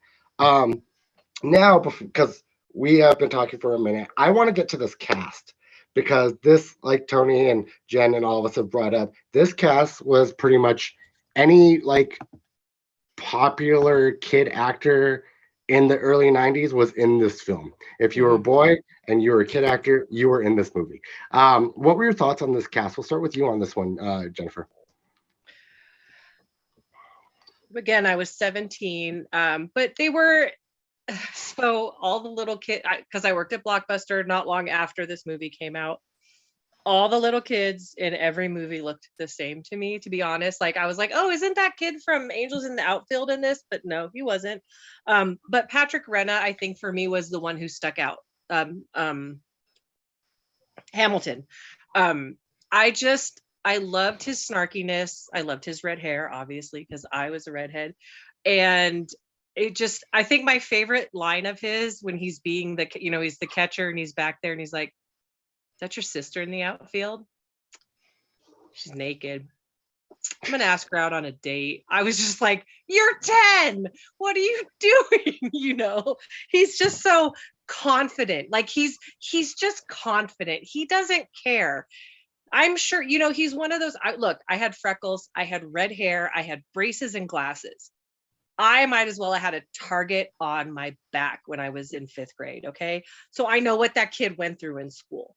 Now, because we have been talking for a minute, I want to get to this cast. Because this, like Toni and Jen and all of us have brought up, this cast was pretty much any like popular kid actor in the early 90s was in this film. If you were a boy and you were a kid actor, you were in this movie. What were your thoughts on this cast? We'll start with you on this one, Jennifer. Again, I was 17, but they were, so all the little kids, because I worked at Blockbuster not long after this movie came out. all the little kids in every movie looked the same to me, to be honest. Like, I was like, oh, isn't that kid from Angels in the Outfield in this? But no, he wasn't. But Patrick Renna, I think for me, was the one who stuck out. Hamilton. I loved his snarkiness. I loved his red hair, obviously, because I was a redhead. And I think my favorite line of his, when he's being he's the catcher and he's back there and he's like, is that your sister in the outfield? She's naked. I'm gonna ask her out on a date. I was just like, you're 10. What are you doing? He's just so confident. Like he's just confident. He doesn't care. I'm sure, he's one of those. I had freckles, I had red hair, I had braces and glasses. I might as well have had a target on my back when I was in 5th grade. Okay. So I know what that kid went through in school.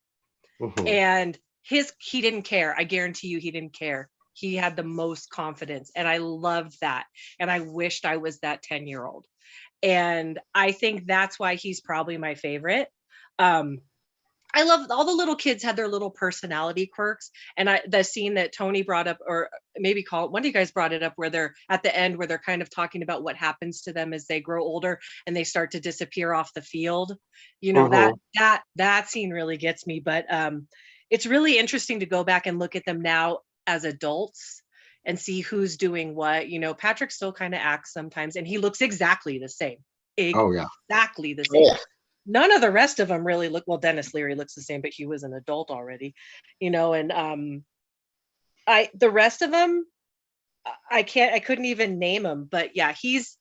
Mm-hmm. And he didn't care. I guarantee you he didn't care. He had the most confidence. And I loved that. And I wished I was that 10-year-old. And I think that's why he's probably my favorite. I love all the little kids had their little personality quirks. And the scene that Toni brought up, or maybe one of you guys brought it up, where they're at the end, where they're kind of talking about what happens to them as they grow older and they start to disappear off the field. That scene really gets me. But it's really interesting to go back and look at them now as adults and see who's doing what. Patrick still kind of acts sometimes, and he looks exactly the same. Exactly the same. Yeah. None of the rest of them really look, well, Dennis Leary looks the same, but he was an adult already, and the rest of them, I couldn't even name them, but yeah, he's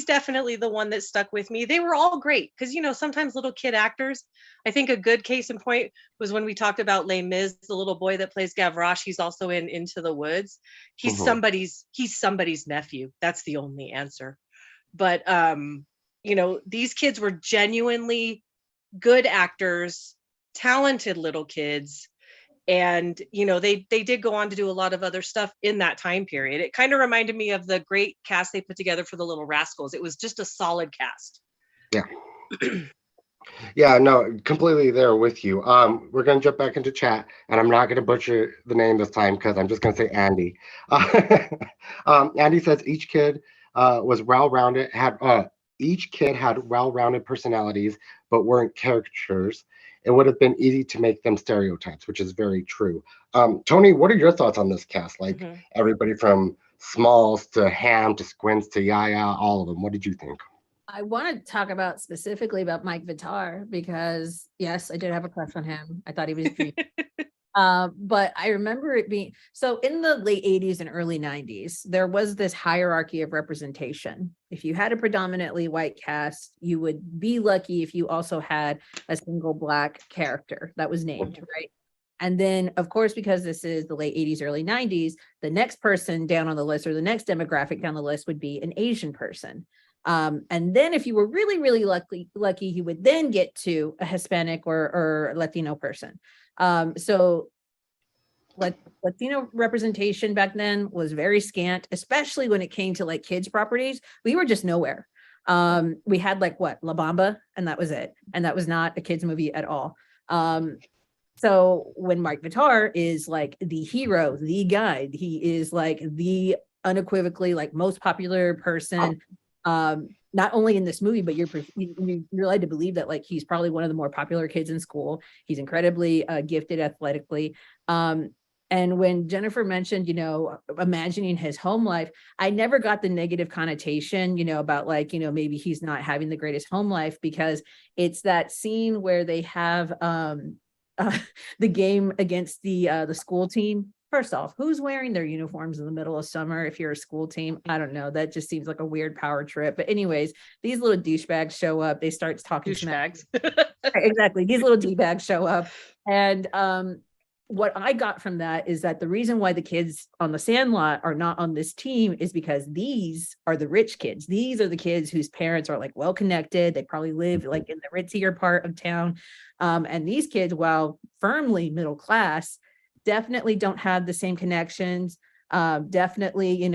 definitely the one that stuck with me. They were all great. Cause sometimes little kid actors, I think a good case in point was when we talked about Les Mis, the little boy that plays Gavroche. He's also in Into the Woods. He's somebody's nephew. That's the only answer. But, these kids were genuinely good actors, talented little kids. And, they did go on to do a lot of other stuff in that time period. It kind of reminded me of the great cast they put together for the Little Rascals. It was just a solid cast. Yeah. Yeah, no, completely there with you. We're going to jump back into chat, and I'm not going to butcher the name this time because I'm just going to say Andy. Andy says each kid was well-rounded, each kid had well-rounded personalities, but weren't caricatures. It would have been easy to make them stereotypes, which is very true. Toni, what are your thoughts on this cast? Like everybody from Smalls to Ham to Squints to Yaya, all of them. What did you think? I want to talk specifically about Mike Vitar because, yes, I did have a crush on him. I thought he was cute. But I remember it being, so in the late 80s and early 90s, there was this hierarchy of representation. If you had a predominantly white cast, you would be lucky if you also had a single Black character that was named, right? And then, of course, because this is the late 80s, early 90s, the next person down on the list, or the next demographic down the list, would be an Asian person. And then if you were really, really lucky, you would then get to a Hispanic or Latino person. So Latino representation back then was very scant, especially when it came to like kids properties. We were just nowhere. We had like La Bamba, and that was it. And that was not a kids movie at all. So when Mike Vitar is like the hero, the guide, he is like the unequivocally like most popular person, not only in this movie, but you're led to believe that like he's probably one of the more popular kids in school. He's incredibly gifted athletically. And when Jennifer mentioned, imagining his home life, I never got the negative connotation, about like, maybe he's not having the greatest home life, because it's that scene where they have the game against the school team. First off, who's wearing their uniforms in the middle of summer if you're a school team? I don't know. That just seems like a weird power trip. But anyways, these little douchebags show up. They start talking douchebags. Exactly. These little D-bags show up. And what I got from that is that the reason why the kids on the Sandlot are not on this team is because these are the rich kids. These are the kids whose parents are like well-connected. They probably live like in the ritzier part of town. And these kids, while firmly middle class, definitely don't have the same connections. Definitely,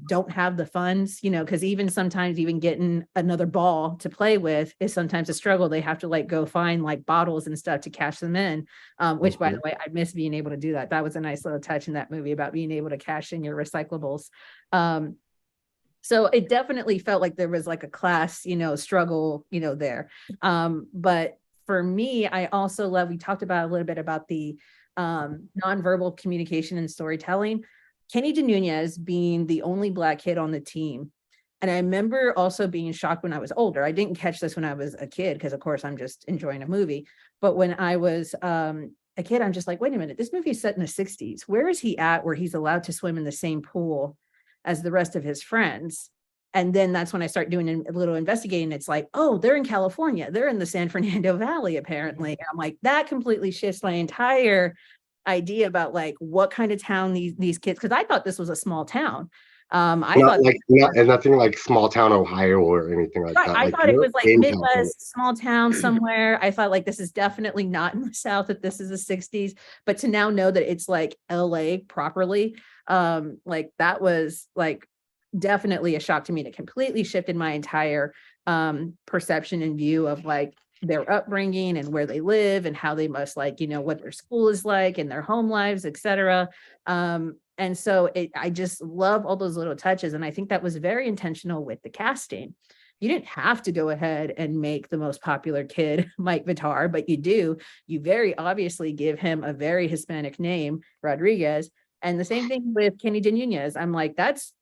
don't have the funds, because even sometimes even getting another ball to play with is sometimes a struggle. They have to like go find like bottles and stuff to cash them in, which by the way, I miss being able to do that. That was a nice little touch in that movie about being able to cash in your recyclables. So it definitely felt like there was like a class, struggle, there. But for me, I also love, we talked about a little bit about the nonverbal communication and storytelling. Kenny Nunez being the only Black kid on the team. And I remember also being shocked when I was older. I didn't catch this when I was a kid, because of course I'm just enjoying a movie. But when I was a kid, I'm just like, wait a minute, this movie is set in the 60s. Where is he at where he's allowed to swim in the same pool as the rest of his friends? And then that's when I start doing a little investigating. It's like, oh, they're in California. They're in the San Fernando Valley, apparently. And I'm like, that completely shifts my entire idea about like what kind of town these kids, because I thought this was a small town. I thought nothing like small town Ohio or anything like that. I thought it was like Midwest, small town somewhere. I thought like this is definitely not in the South, that this is the 60s, but to now know that it's like LA properly, like that was like definitely a shock to me. That completely shifted my entire perception and view of like their upbringing and where they live and how they must like, what their school is like and their home lives, etc. And so I just love all those little touches. And I think that was very intentional with the casting. You didn't have to go ahead and make the most popular kid Mike Vitar, but you very obviously give him a very Hispanic name, Rodriguez. And the same thing with Kenny Nunez. I'm like, that's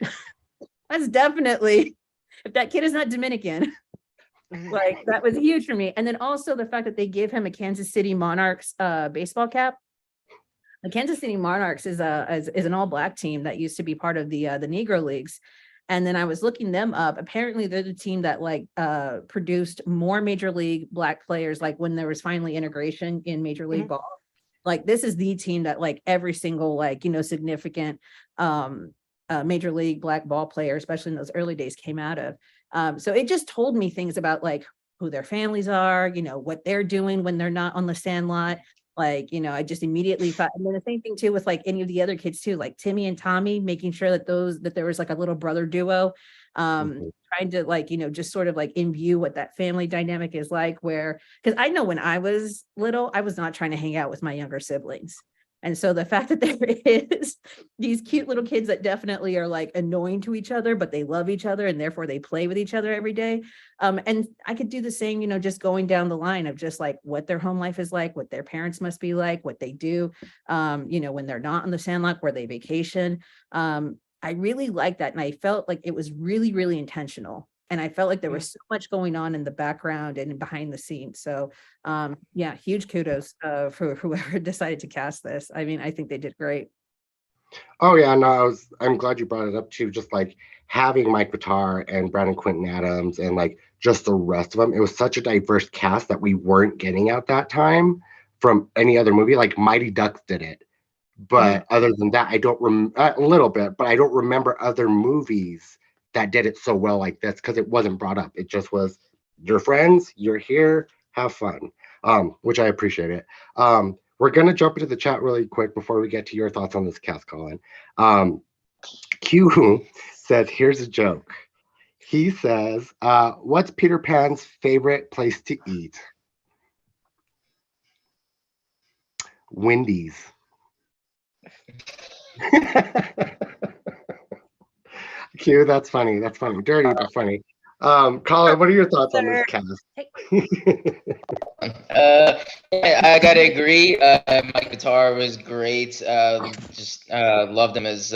definitely, if that kid is not Dominican, like that was huge for me. And then also the fact that they give him a Kansas City Monarchs baseball cap. The Kansas City Monarchs is an all Black team that used to be part of the Negro Leagues. And then I was looking them up. Apparently they're the team that like produced more Major League Black players, like when there was finally integration in Major League ball. Like this is the team that like every single like, significant Major League Black ball player, especially in those early days, came out of. So it just told me things about like who their families are, what they're doing when they're not on the Sandlot. Like, I just immediately thought, and then the same thing too with like any of the other kids too, like Timmy and Tommy, making sure that there was like a little brother duo, trying to like, just sort of like imbue what that family dynamic is like, where, because I know when I was little, I was not trying to hang out with my younger siblings. And so the fact that there is these cute little kids that definitely are like annoying to each other, but they love each other and therefore they play with each other every day. And I could do the same, just going down the line of just like what their home life is like, what their parents must be like, what they do, when they're not on the Sandlot, where they vacation. I really like that. And I felt like it was really, really intentional. And I felt like there was so much going on in the background and behind the scenes. So yeah, huge kudos for whoever decided to cast this. I mean, I think they did great. Oh yeah, no, I'm glad you brought it up too. Just like having Mike Vitar and Brandon Quinton Adams and like just the rest of them. It was such a diverse cast that we weren't getting at that time from any other movie. Like Mighty Ducks did it. But other than that, I don't remember a little bit, but I don't remember other movies that did it so well like this, because it wasn't brought up. It just was, your friends, you're here, have fun, which I appreciate it. We're going to jump into the chat really quick before we get to your thoughts on this cast, Collin. Q says, here's a joke. He says, what's Peter Pan's favorite place to eat? Wendy's. Q, that's funny. That's funny. Dirty, but funny. Collin, what are your thoughts on this cast? I gotta agree. Mike Vitar was great. Just loved him as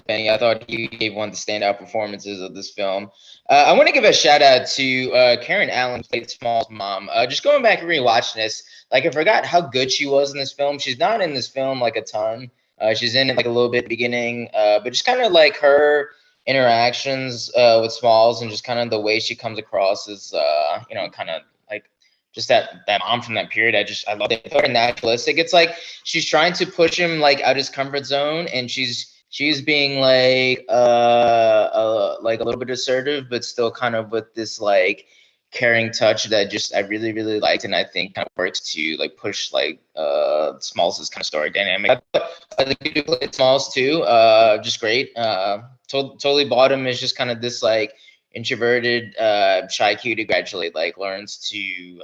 Benny. I thought he gave one of the standout performances of this film. I want to give a shout out to Karen Allen, who played Small's mom. Just going back and rewatching this, like I forgot how good she was in this film. She's not in this film like a ton. She's in it like a little bit at the beginning, but just kind of like her interactions with Smalls and just kind of the way she comes across as kind of like just that mom from that period. I love it. Her naturalistic. It's like she's trying to push him like out his comfort zone, and she's being like a little bit assertive, but still kind of with this like caring touch that just I really really liked, and I think kind of works to like push like Smalls' kind of story dynamic. I think you played Smalls too, just great. Totally bought him as just kind of this like introverted shy kid who gradually like learns to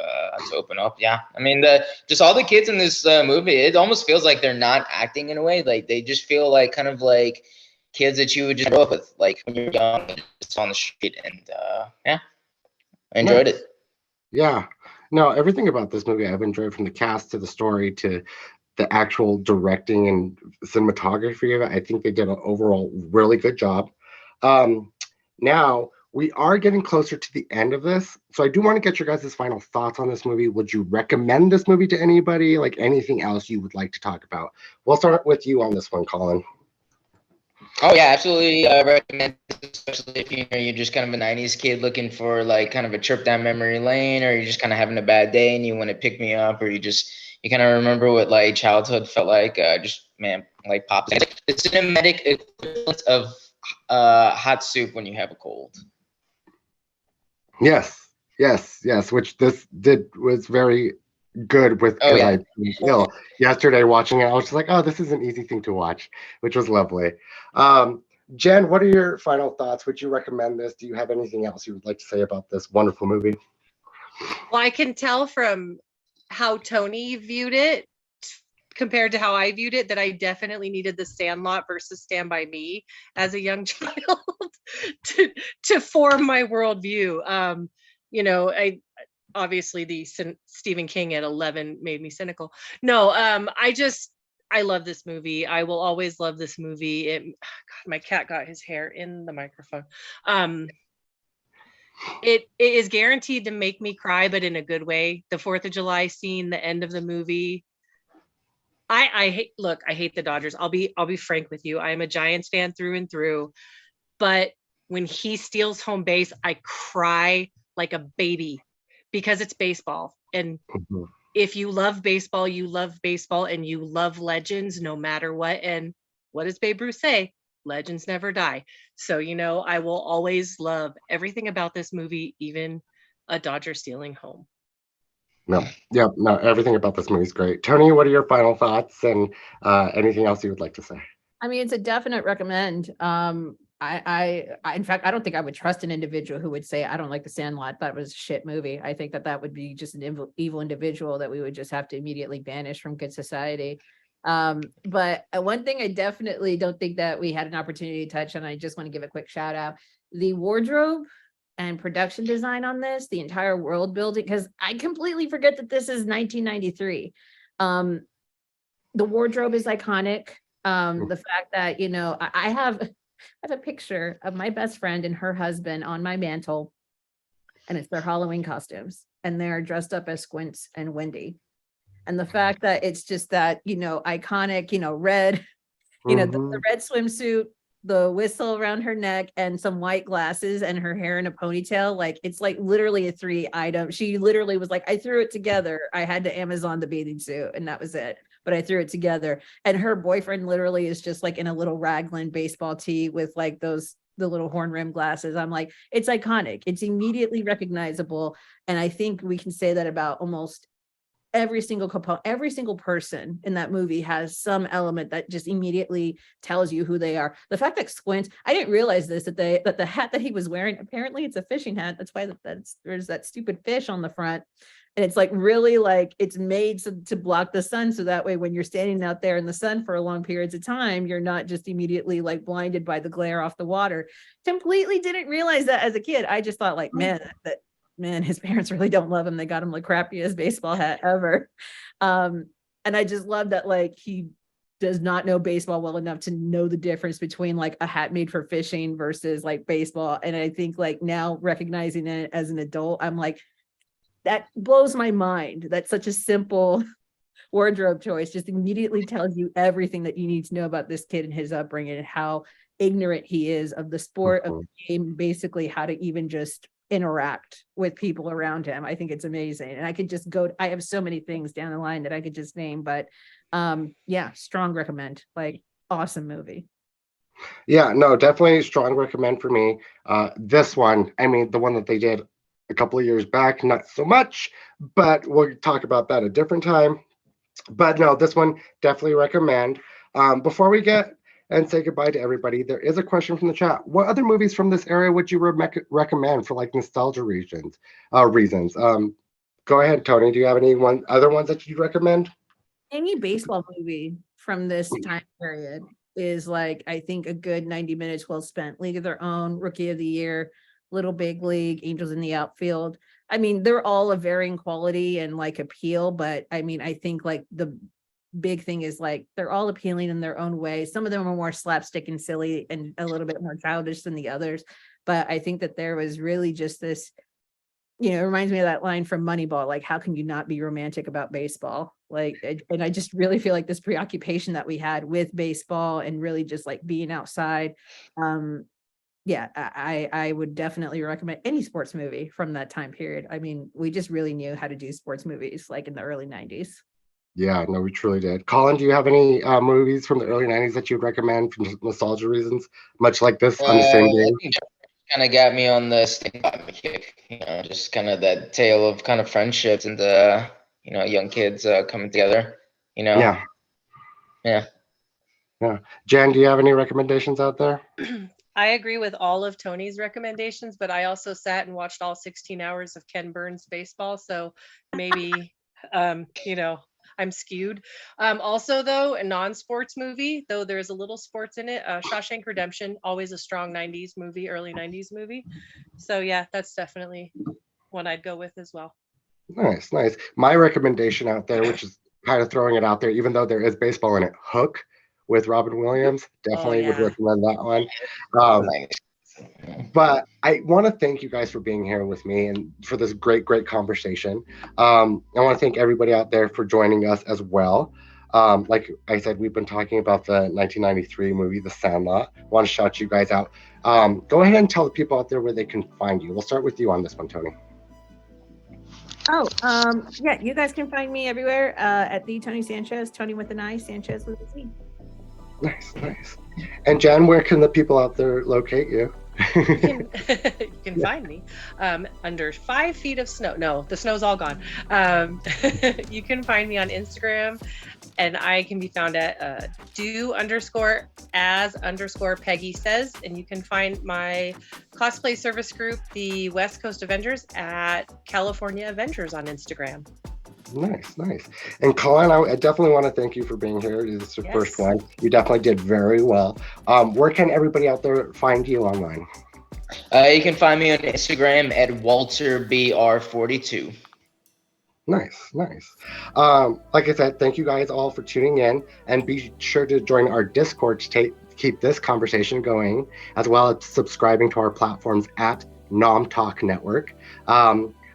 open up. Yeah, I mean the just all the kids in this movie, it almost feels like they're not acting in a way, like they just feel like kind of like kids that you would just grow up with like when you're young, just on the street. And yeah, I enjoyed Nice. it. Yeah. No, everything about this movie I've enjoyed, from the cast to the story to the actual directing and cinematography of it. I think they did an overall really good job. Now we are getting closer to the end of this, so I do want to get your guys' final thoughts on this movie. Would you recommend this movie to anybody? Like anything else you would like to talk about? We'll start with you on this one, Collin. Oh yeah, absolutely recommend, especially if you're just kind of a '90s kid looking for like kind of a trip down memory lane, or you're just kind of having a bad day and you want to pick me up, or you kind of remember what like childhood felt like. Just man, like pop. The cinematic equivalent of hot soup when you have a cold. Yes, yes, yes. Which this was very good with, Oh because yeah. I was ill yesterday watching it. I was just like, oh, this is an easy thing to watch, which was lovely. Jen, what are your final thoughts? Would you recommend this? Do you have anything else you would like to say about this wonderful movie? Well, I can tell from how Toni viewed it compared to how I viewed it that I definitely needed the Sandlot versus Stand By Me as a young child to form my worldview. You know, I obviously the Stephen King at 11 made me cynical. No, I love this movie. I will always love this movie. God, my cat got his hair in the microphone. It is guaranteed to make me cry, but in a good way. The 4th of July scene, the end of the movie. I hate the Dodgers. I'll be frank with you. I am a Giants fan through and through, but when he steals home base, I cry like a baby because it's baseball. And if you love baseball, and you love legends no matter what. And what does Babe Ruth say? Legends never die. So, you know, I will always love everything about this movie, even a Dodger stealing home. No, yeah, no, everything about this movie is great. Toni, what are your final thoughts, and anything else you would like to say? I mean, it's a definite recommend. I in fact, I don't think I would trust an individual who would say, I don't like The Sandlot, that was a shit movie. I think that would be just an evil individual that we would just have to immediately banish from good society. But one thing I definitely don't think that we had an opportunity to touch on, I just want to give a quick shout out, the wardrobe and production design on this, the entire world building, because I completely forget that this is 1993. The wardrobe is iconic. The fact that, you know, I have a picture of my best friend and her husband on my mantle, and it's their Halloween costumes, and they're dressed up as Squints and Wendy. And the fact that it's just that, you know, iconic, you know, red, you know, the red swimsuit, the whistle around her neck, and some white glasses, and her hair in a ponytail. Like, it's like literally a 3-item. She literally was like, I threw it together. I had to Amazon the bathing suit, and that was it. But I threw it together. And her boyfriend literally is just like in a little raglan baseball tee with like the little horn rim glasses. I'm like, it's iconic. It's immediately recognizable. And I think we can say that about almost every single component. Every single person in that movie has some element that just immediately tells you who they are. The fact that Squint, I didn't realize this, that the hat that he was wearing, apparently it's a fishing hat. That's why there's that stupid fish on the front. And it's like really like it's made to block the sun. So that way, when you're standing out there in the sun for long periods of time, you're not just immediately like blinded by the glare off the water. Completely didn't realize that as a kid. I just thought like, man, his parents really don't love him. They got him the crappiest baseball hat ever. And I just love that, like, he does not know baseball well enough to know the difference between like a hat made for fishing versus like baseball. And I think like now recognizing it as an adult, I'm like, that blows my mind. That's such a simple wardrobe choice, just immediately tells you everything that you need to know about this kid and his upbringing and how ignorant he is of the sport of the game, basically how to even just interact with people around him. I think it's amazing. And I could just I have so many things down the line that I could just name, but yeah, strong recommend. Like, awesome movie. Yeah, no, definitely strong recommend for me. This one, I mean, the one that they did a couple of years back, not so much, but we'll talk about that a different time. But no, this one definitely recommend. Before we get and say goodbye to everybody, there is a question from the chat. What other movies from this area would you recommend for like nostalgia reasons? Go ahead, Toni. Do you have any other ones that you'd recommend? Any baseball movie from this time period is like, I think, a good 90 minutes well spent. League of Their Own, Rookie of the Year, Little Big League, Angels in the Outfield. I mean, they're all of varying quality and like appeal, but I mean, I think like the big thing is like they're all appealing in their own way. Some of them are more slapstick and silly and a little bit more childish than the others, but I think that there was really just this, it reminds me of that line from Moneyball, like, how can you not be romantic about baseball? Like, and I just really feel like this preoccupation that we had with baseball and really just like being outside. Yeah, I would definitely recommend any sports movie from that time period. I mean, we just really knew how to do sports movies like in the early 90s. Yeah, no, we truly did. Collin, do you have any movies from the early 90s that you'd recommend for nostalgia reasons? Much like this on the same day? Kind of got me on the Stick By Me kick, just kind of that tale of kind of friendships and young kids coming together, Yeah. Jen, do you have any recommendations out there? I agree with all of Toni's recommendations, but I also sat and watched all 16 hours of Ken Burns baseball, so maybe I'm skewed. Also, though, a non-sports movie, though there's a little sports in it, Shawshank Redemption, always a strong 90s movie, early 90s movie. So yeah, that's definitely one I'd go with as well. Nice. My recommendation out there, which is kind of throwing it out there, even though there is baseball in it, Hook with Robin Williams. Definitely would recommend that one. But I want to thank you guys for being here with me and for this great conversation. I want to thank everybody out there for joining us as well. Like I said, we've been talking about the 1993 movie, The Sandlot. I want to shout you guys out. Go ahead and tell the people out there where they can find you. We'll start with you on this one, Toni. Yeah, you guys can find me everywhere at the Toni Sanchez, Toni with an I, Sanchez with a Z. Nice. And Jen, where can the people out there locate you? You can find me under 5 feet of snow. No, the snow's all gone. You can find me on Instagram, and I can be found at do_as_Peggy says, and you can find my cosplay service group, the West Coast Avengers, at California Avengers on Instagram. Nice. And Collin, I definitely want to thank you for being here. This is your first one. You definitely did very well. Where can everybody out there find you online? You can find me on Instagram at WalterBR42. Nice. Like I said, thank you guys all for tuning in, and be sure to join our Discord to keep this conversation going, as well as subscribing to our platforms at Nom Talk Network.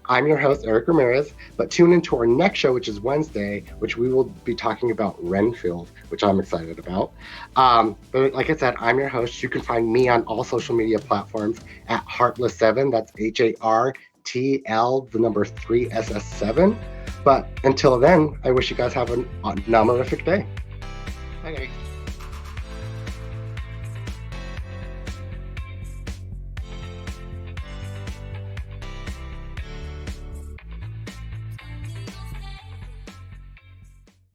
I'm your host, Erric Ramirez, but tune into our next show, which is Wednesday, which we will be talking about Renfield, which I'm excited about. But like I said, I'm your host. You can find me on all social media platforms at Heartless7. That's HARTL, the number 3SS7. But until then, I wish you guys have a nomorific day. Okay.